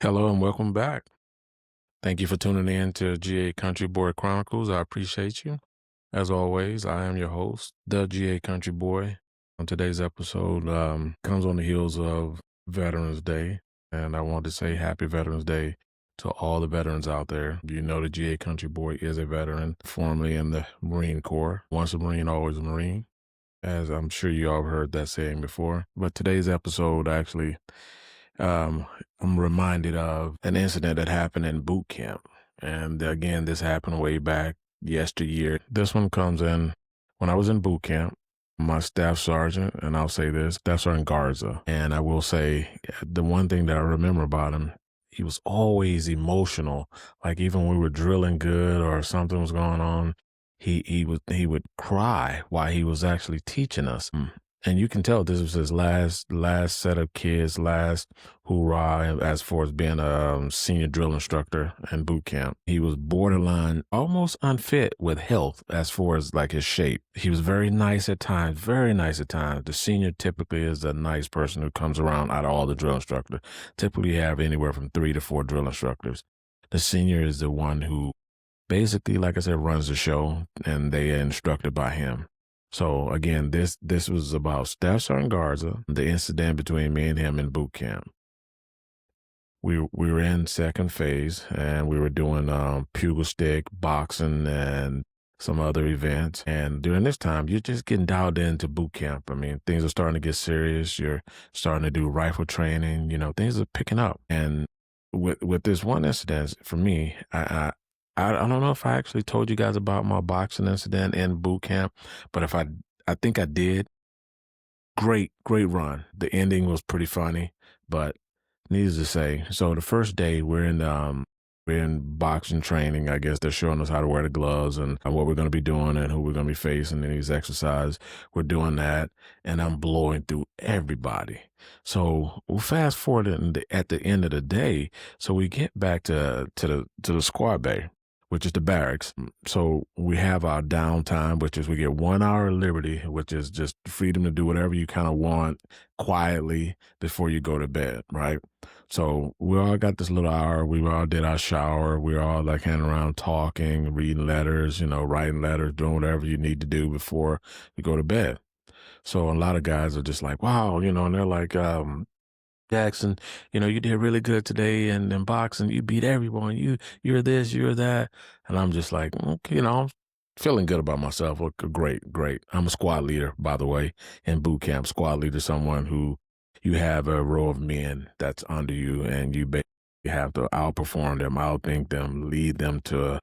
Hello and welcome back. Thank you for tuning in to GA Country Boy Chronicles. I appreciate you. As always, I am your host, the GA Country Boy. On today's episode, comes on the heels of Veterans Day, and I want to say Happy Veterans Day to all the veterans out there. You know, the GA Country Boy is a veteran, formerly in the Marine Corps. Once a Marine, always a Marine, as I'm sure you all have heard that saying before. But today's episode actually um, I'm reminded of an incident that happened in boot camp. And again, this happened way back yesteryear. This one comes in when I was in boot camp. My staff sergeant, and I'll say this, Staff Sergeant Garza. And I will say the one thing that I remember about him, he was always emotional. Like even when we were drilling good or something was going on, he would cry while he was actually teaching us. And you can tell this was his last set of kids, last hoorah as far as being a senior drill instructor in boot camp. He was borderline almost unfit with health as far as like his shape. He was very nice at times, very nice at times. The senior typically is a nice person who comes around out of all the drill instructors. Typically you have anywhere from 3 to 4 drill instructors. The senior is the one who basically, like I said, runs the show, and they are instructed by him. So again, this was about Staff Sergeant Garza, the incident between me and him in boot camp. We were in second phase, and we were doing pugil stick, boxing, and some other events. And during this time, you're just getting dialed into boot camp. I mean, things are starting to get serious. You're starting to do rifle training. You know, things are picking up. And with this one incident, for me, I don't know if I actually told you guys about my boxing incident in boot camp, but if I think I did. Great run. The ending was pretty funny, but needless to say, so the first day we're in boxing training. I guess they're showing us how to wear the gloves and what we're going to be doing and who we're going to be facing in these exercises. We're doing that, and I'm blowing through everybody. So we'll fast forward at the end of the day. So we get back to the squad bay, which is the barracks. So we have our downtime, which is we get 1 hour of liberty, which is just freedom to do whatever you kind of want quietly before you go to bed, right? So we all got this little hour. We all did our shower. We were all like hanging around talking, reading letters, writing letters, doing whatever you need to do before you go to bed. So a lot of guys are just like, wow, and they're like, Jackson, you did really good today in boxing. You beat everyone. You're this, you're that. And I'm just like, okay, I'm feeling good about myself. Well, great. I'm a squad leader, by the way, in boot camp. Squad leader, someone who you have a row of men that's under you, and you have to outperform them, outthink them, lead them to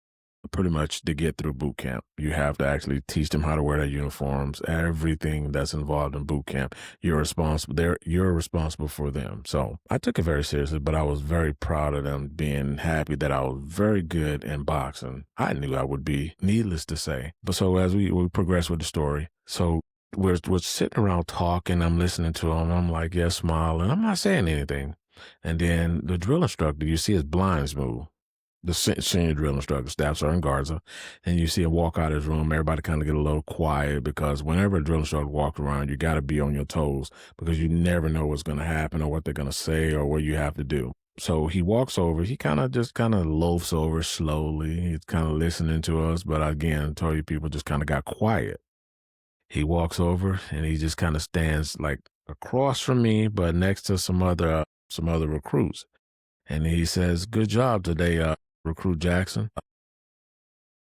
pretty much to get through boot camp. You have to actually teach them how to wear their uniforms, everything that's involved in boot camp. You're responsible for them. So I took it very seriously, but I was very proud of them, being happy that I was very good in boxing. I knew I would be, needless to say. But so as we progress with the story, so we're sitting around talking, I'm listening to him, I'm like, yeah, smiling, I'm not saying anything. And then the drill instructor, you see his blinds move, the senior drill instructor, Staff Sergeant Garza, and you see him walk out of his room. Everybody kind of get a little quiet, because whenever a drill instructor walks around, you got to be on your toes, because you never know what's going to happen or what they're going to say or what you have to do. So he walks over. He kind of loafs over slowly. He's kind of listening to us, but again, I told you, people just kind of got quiet. He walks over and he just kind of stands like across from me, but next to some other recruits. And he says, "Good job today, Recruit Jackson.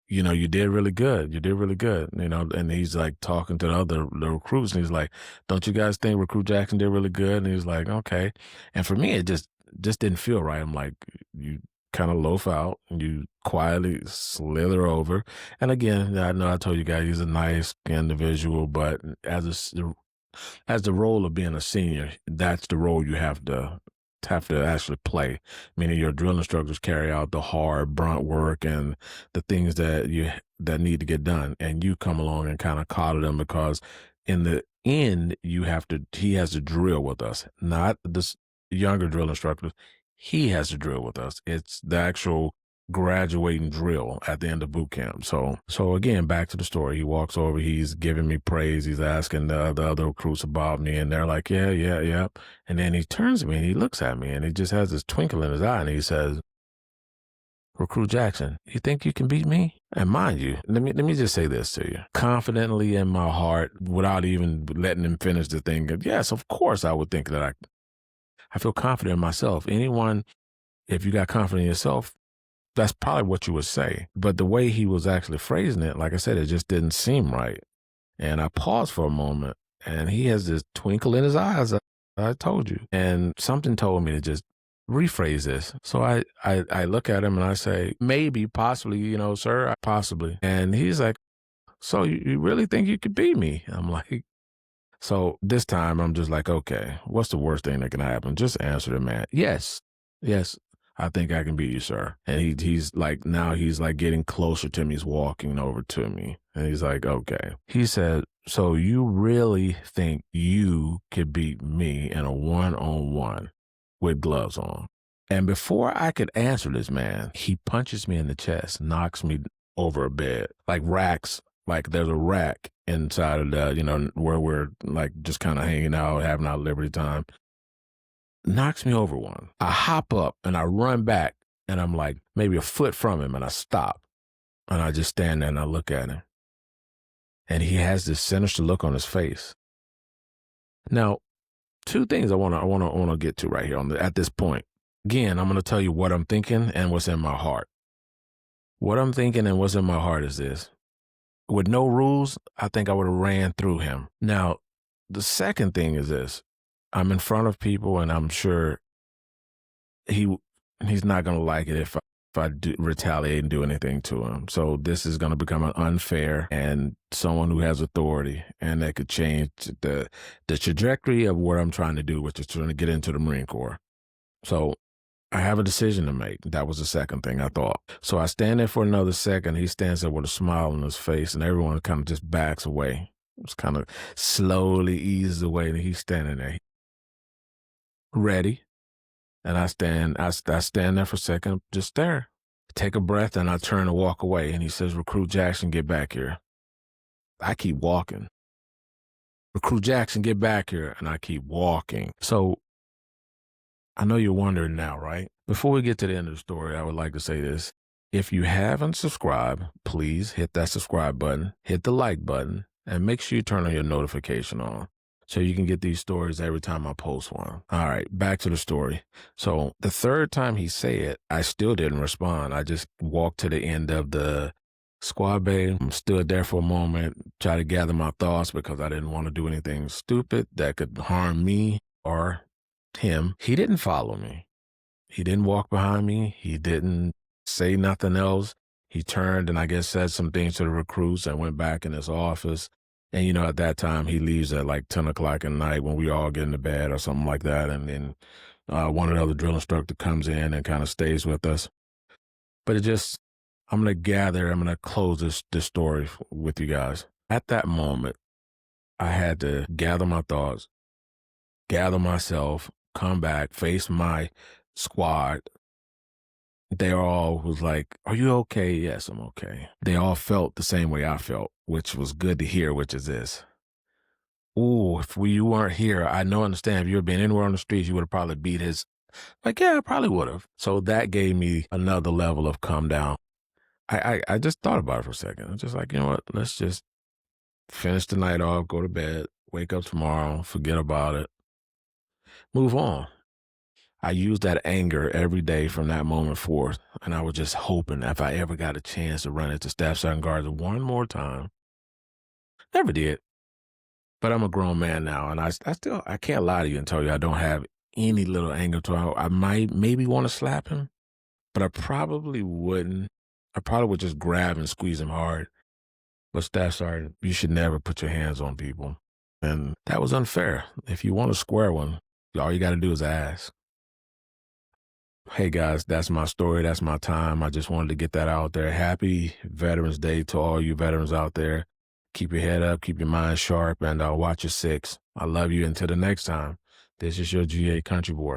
You did really good. You did really good." And he's like talking to the recruits, and he's like, "Don't you guys think Recruit Jackson did really good?" And he's like, "Okay." And for me, it just didn't feel right. I'm like, you kind of loaf out and you quietly slither over. And again, I know I told you guys he's a nice individual, but as the role of being a senior, that's the role you have to actually play. Meaning your drill instructors carry out the hard brunt work and the things that need to get done, and you come along and kind of coddle them, because in the end he has to drill with us, not the younger drill instructors. He has to drill with us. It's the actual graduating drill at the end of boot camp. So again, back to the story. He walks over, he's giving me praise, he's asking the other recruits about me, and they're like, yeah, yeah, yeah. And then he turns to me and he looks at me and he just has this twinkle in his eye and he says, Recruit Jackson, you think you can beat me? And mind you, let me just say this to you. Confidently in my heart, without even letting him finish the thing, yes, of course I would think that I feel confident in myself. Anyone, if you got confidence in yourself, that's probably what you would say. But the way he was actually phrasing it, like I said, it just didn't seem right. And I paused for a moment and he has this twinkle in his eyes. I told you. And something told me to just rephrase this. So I look at him and I say, maybe, possibly, sir, possibly. And he's like, so you really think you could beat me? I'm like, so this time I'm just like, okay, what's the worst thing that can happen? Just answer the man. Yes, yes, I think I can beat you, sir. And he's like, now he's like getting closer to me. He's walking over to me and he's like, okay. He said, so you really think you could beat me in a one-on-one with gloves on? And before I could answer this man, he punches me in the chest, knocks me over a bed, like racks. Like there's a rack inside of the, where we're like just kind of hanging out, having our liberty time. Knocks me over one. I hop up and I run back and I'm like maybe a foot from him and I stop. And I just stand there and I look at him. And he has this sinister look on his face. Now, two things I want to get to right here at this point. Again, I'm going to tell you what I'm thinking and what's in my heart. What I'm thinking and what's in my heart is this. With no rules, I think I would have ran through him. Now, the second thing is this. I'm in front of people and I'm sure he's not going to like it if I do retaliate and do anything to him. So this is going to become an unfair and someone who has authority and that could change the trajectory of what I'm trying to do, which is trying to get into the Marine Corps. So I have a decision to make. That was the second thing I thought. So I stand there for another second. He stands there with a smile on his face and everyone kind of just backs away. Just kind of slowly eases away and he's standing there ready. And I stand there for a second, just stare, take a breath, and I turn to walk away. And he says, Recruit Jackson, get back here. I keep walking. Recruit Jackson, get back here. And I keep walking. So I know you're wondering now, right? Before we get to the end of the story, I would like to say this. If you haven't subscribed, please hit that subscribe button, hit the like button, and make sure you turn on your notification on so you can get these stories every time I post one. All right, back to the story. So the third time he said it, I still didn't respond. I just walked to the end of the squad bay, stood there for a moment, tried to gather my thoughts because I didn't want to do anything stupid that could harm me or him. He didn't follow me. He didn't walk behind me. He didn't say nothing else. He turned and I guess said some things to the recruits and went back in his office. And, at that time, he leaves at like 10 o'clock at night when we all get into bed or something like that. And then one of the other drill instructor comes in and kind of stays with us. But I'm going to close this story with you guys. At that moment, I had to gather my thoughts, gather myself, come back, face my squad. They all was like, are you okay? Yes, I'm okay. They all felt the same way I felt, which was good to hear, which is this. Ooh, if you weren't here, I understand. If you had been anywhere on the streets, you would have probably beat his. Like, yeah, I probably would have. So that gave me another level of calm down. I just thought about it for a second. I'm just like, you know what? Let's just finish the night off, go to bed, wake up tomorrow, forget about it, move on. I used that anger every day from that moment forth, and I was just hoping if I ever got a chance to run into Staff Sergeant Garza one more time. Never did. But I'm a grown man now, and I can't lie to you and tell you I don't have any little anger to him. I might maybe want to slap him, but I probably wouldn't. I probably would just grab and squeeze him hard. But Staff Sergeant, you should never put your hands on people. And that was unfair. If you want a square one, all you got to do is ask. Hey guys, that's my story. That's my time. I just wanted to get that out there. Happy Veterans Day to all you veterans out there. Keep your head up, keep your mind sharp, and watch your six. I love you. Until the next time, this is your GA Country Boy.